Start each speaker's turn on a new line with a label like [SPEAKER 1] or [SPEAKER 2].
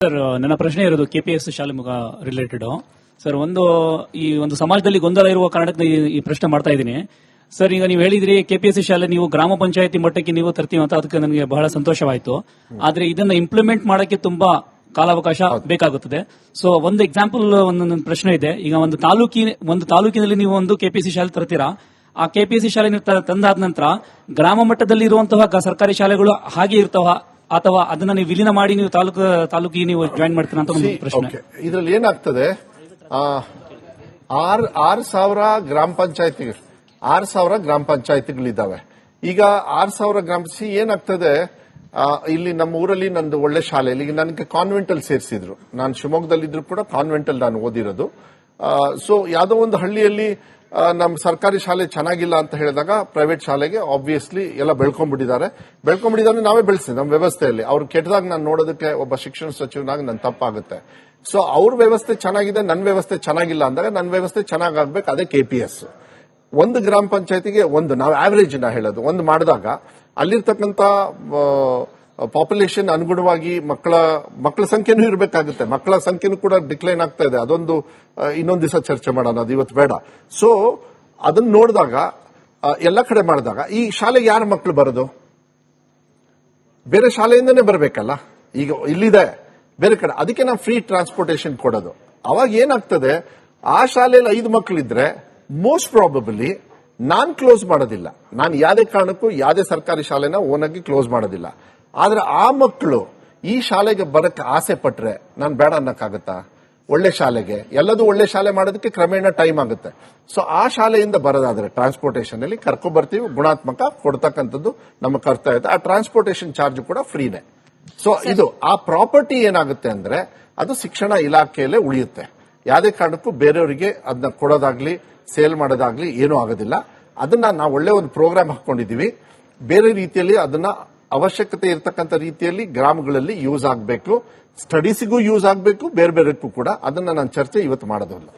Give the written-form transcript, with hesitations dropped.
[SPEAKER 1] Sir, ನನ್ನ ಪ್ರಶ್ನೆ ಇರೋದು ಕೆಪಿಎಸ್ ಶಾಲೆ ಮುಗ ರಿಲೇಟೆಡ್. ಸರ್, ಈ ಒಂದು ಸಮಾಜದಲ್ಲಿ ಗೊಂದಲ ಇರುವ ಕಾರಣಕ್ಕೆ ಈ ಪ್ರಶ್ನೆ ಮಾಡ್ತಾ ಇದ್ದೀನಿ. ಸರ್, ಈಗ ನೀವು ಹೇಳಿದ್ರಿ ಕೆಪಿಎಸ್ಸಿ ಶಾಲೆ ನೀವು ಗ್ರಾಮ ಪಂಚಾಯತಿ ಮಟ್ಟಕ್ಕೆ ನೀವು ತರ್ತೀವಿ ಅಂತ, ಅದಕ್ಕೆ ನನಗೆ ಬಹಳ ಸಂತೋಷವಾಯಿತು. ಆದ್ರೆ ಇದನ್ನ ಇಂಪ್ಲಿಮೆಂಟ್ ಮಾಡಕ್ಕೆ ತುಂಬಾ ಕಾಲಾವಕಾಶ ಬೇಕಾಗುತ್ತದೆ. ಸೊ ಒಂದು ಎಕ್ಸಾಂಪಲ್, ಒಂದು ಪ್ರಶ್ನೆ ಇದೆ. ಈಗ ಒಂದು ತಾಲೂಕಿನಲ್ಲಿ ನೀವು ಒಂದು ಕೆಪಿಎಸ್ಸಿ ಶಾಲೆ ತರ್ತೀರಾ. ಆ ಕೆಪಿಎಸ್ಸಿ ಶಾಲೆ ನೀವು ತಂದಾದ ನಂತರ ಗ್ರಾಮ ಮಟ್ಟದಲ್ಲಿ ಇರುವಂತಹ ಸರ್ಕಾರಿ ಶಾಲೆಗಳು ಹಾಗೆ ಇರ್ತಾವ, ಅಥವಾ ಅದನ್ನ ನೀವು ವಿಲೀನ ಮಾಡಿ ನೀವು ತಾಲೂಕಿಗೆ ನೀವು ಜಾಯಿನ್ ಮಾಡ್ತೀರಾ ಅಂತ ಒಂದು ಪ್ರಶ್ನೆ.
[SPEAKER 2] ಇದರಲ್ಲಿ ಏನಾಗ್ತದೆ, 6,000 ಗ್ರಾಮ ಪಂಚಾಯತಿಗಳಿದ್ದಾವೆ. ಈಗ 6,000 ಏನಾಗ್ತದೆ, ಇಲ್ಲಿ ನಮ್ಮ ಊರಲ್ಲಿ ನಂದು ಒಳ್ಳೆ ಶಾಲೆಯಲ್ಲಿ ನನಗೆ ಕಾನ್ವೆಂಟ್ ಅಲ್ಲಿ ಸೇರಿಸಿದ್ರು. ನಾನು ಶಿವಮೊಗ್ಗದಲ್ಲಿದ್ರು ಕೂಡ ಕಾನ್ವೆಂಟ್ ಅಲ್ಲಿ ನಾನು ಓದಿರೋದು. ಸೊ ಯಾವುದೋ ಒಂದು ಹಳ್ಳಿಯಲ್ಲಿ ನಮ್ಮ ಸರ್ಕಾರಿ ಶಾಲೆ ಚೆನ್ನಾಗಿಲ್ಲ ಅಂತ ಹೇಳಿದಾಗ ಪ್ರೈವೇಟ್ ಶಾಲೆಗೆ ಆಬ್ವಿಯಸ್ಲಿ ಎಲ್ಲ ಬೆಳ್ಕೊಂಡ್ಬಿಟ್ಟಿದ್ದಾರೆ. ನಾವೇ ಬೆಳೆಸಿ ನಮ್ಮ ವ್ಯವಸ್ಥೆಯಲ್ಲಿ. ಅವ್ರು ಕೆಟ್ಟದಾಗ ನಾನು ನೋಡೋದಕ್ಕೆ ಒಬ್ಬ ಶಿಕ್ಷಣ ಸಚಿವನಾಗಿ ನನ್ನ ತಪ್ಪಾಗುತ್ತೆ. ಸೊ ಅವ್ರ ವ್ಯವಸ್ಥೆ ಚೆನ್ನಾಗಿದೆ, ನನ್ನ ವ್ಯವಸ್ಥೆ ಚೆನ್ನಾಗಿಲ್ಲ ಅಂದಾಗ ನನ್ನ ವ್ಯವಸ್ಥೆ ಚೆನ್ನಾಗಾಗ್ಬೇಕು. ಅದೇ ಕೆಪಿಎಸ್. ಒಂದು ಗ್ರಾಮ ಪಂಚಾಯತಿಗೆ ನಾವು ಆವರೇಜ್ ನ ಹೇಳೋದು ಒಂದು ಮಾಡಿದಾಗ ಅಲ್ಲಿರ್ತಕ್ಕಂಥ ಪಾಪ್ಯುಲೇಷನ್ ಅನುಗುಣವಾಗಿ ಮಕ್ಕಳ ಸಂಖ್ಯೆನೂ ಇರಬೇಕಾಗುತ್ತೆ. ಮಕ್ಕಳ ಸಂಖ್ಯೆನೂ ಕೂಡ ಡಿಕ್ಲೈನ್ ಆಗ್ತಾ ಇದೆ. ಅದೊಂದು ಇನ್ನೊಂದು ದಿವಸ ಚರ್ಚೆ ಮಾಡೋಣ, ಅದು ಇವತ್ತು ಬೇಡ. ಸೊ ಅದನ್ನ ನೋಡಿದಾಗ ಎಲ್ಲ ಕಡೆ ಮಾಡಿದಾಗ ಈ ಶಾಲೆಗೆ ಯಾರ ಮಕ್ಕಳು ಬರೋದು? ಬೇರೆ ಶಾಲೆಯಿಂದನೇ ಬರಬೇಕಲ್ಲ. ಈಗ ಇಲ್ಲಿದೆ ಬೇರೆ ಕಡೆ, ಅದಕ್ಕೆ ನಾವು ಫ್ರೀ ಟ್ರಾನ್ಸ್ಪೋರ್ಟೇಷನ್ ಕೊಡೋದು. ಅವಾಗ ಏನಾಗ್ತದೆ, ಆ ಶಾಲೆಯಲ್ಲಿ 5 ಮಕ್ಕಳಿದ್ರೆ ಮೋಸ್ಟ್ ಪ್ರಾಬಬಲಿ ನಾನ್ ಕ್ಲೋಸ್ ಮಾಡೋದಿಲ್ಲ. ನಾನು ಯಾವುದೇ ಕಾರಣಕ್ಕೂ ಯಾವುದೇ ಸರ್ಕಾರಿ ಶಾಲೆನ ಓನಾಗಿ ಕ್ಲೋಸ್ ಮಾಡೋದಿಲ್ಲ. ಆದ್ರೆ ಆ ಮಕ್ಕಳು ಈ ಶಾಲೆಗೆ ಬರಕ್ಕೆ ಆಸೆ ಪಟ್ರೆ ನಾನು ಬೇಡ ಅನ್ನಕ್ಕಾಗತ್ತಾ? ಒಳ್ಳೆ ಶಾಲೆಗೆ ಎಲ್ಲದೂ ಒಳ್ಳೆ ಶಾಲೆ ಮಾಡೋದಕ್ಕೆ ಕ್ರಮೇಣ ಟೈಮ್ ಆಗುತ್ತೆ. ಸೊ ಆ ಶಾಲೆಯಿಂದ ಬರೋದಾದ್ರೆ ಟ್ರಾನ್ಸ್ಪೋರ್ಟೇಷನ್ ಅಲ್ಲಿ ಕರ್ಕೊಂಡ್ಬರ್ತೀವಿ, ಗುಣಾತ್ಮಕ ಕೊಡ್ತಕ್ಕಂಥದ್ದು ನಮ್ಮ ಕರ್ತವ್ಯ. ಆ ಟ್ರಾನ್ಸ್ಪೋರ್ಟೇಷನ್ ಚಾರ್ಜ್ ಕೂಡ ಫ್ರೀನೇ. ಸೊ ಇದು ಆ ಪ್ರಾಪರ್ಟಿ ಏನಾಗುತ್ತೆ ಅಂದ್ರೆ ಅದು ಶಿಕ್ಷಣ ಇಲಾಖೆಯಲ್ಲೇ ಉಳಿಯುತ್ತೆ. ಯಾವುದೇ ಕಾರಣಕ್ಕೂ ಬೇರೆಯವರಿಗೆ ಅದನ್ನ ಕೊಡೋದಾಗ್ಲಿ ಸೇಲ್ ಮಾಡೋದಾಗ್ಲಿ ಏನೂ ಆಗೋದಿಲ್ಲ. ಅದನ್ನ ನಾವು ಒಳ್ಳೆ ಒಂದು ಪ್ರೋಗ್ರಾಮ್ ಹಾಕೊಂಡಿದೀವಿ. ಬೇರೆ ರೀತಿಯಲ್ಲಿ ಅದನ್ನ ಅವಶ್ಯಕತೆ ಇರತಕ್ಕಂಥ ರೀತಿಯಲ್ಲಿ ಗ್ರಾಮಗಳಲ್ಲಿ ಯೂಸ್ ಆಗಬೇಕು, ಸ್ಟಡೀಸಿಗೂ ಯೂಸ್ ಆಗಬೇಕು, ಬೇರೆ ಬೇರೆಕ್ಕೂ ಕೂಡ. ಅದನ್ನ ನಾನು ಚರ್ಚೆ ಇವತ್ತು ಮಾಡೋದಿಲ್ಲ.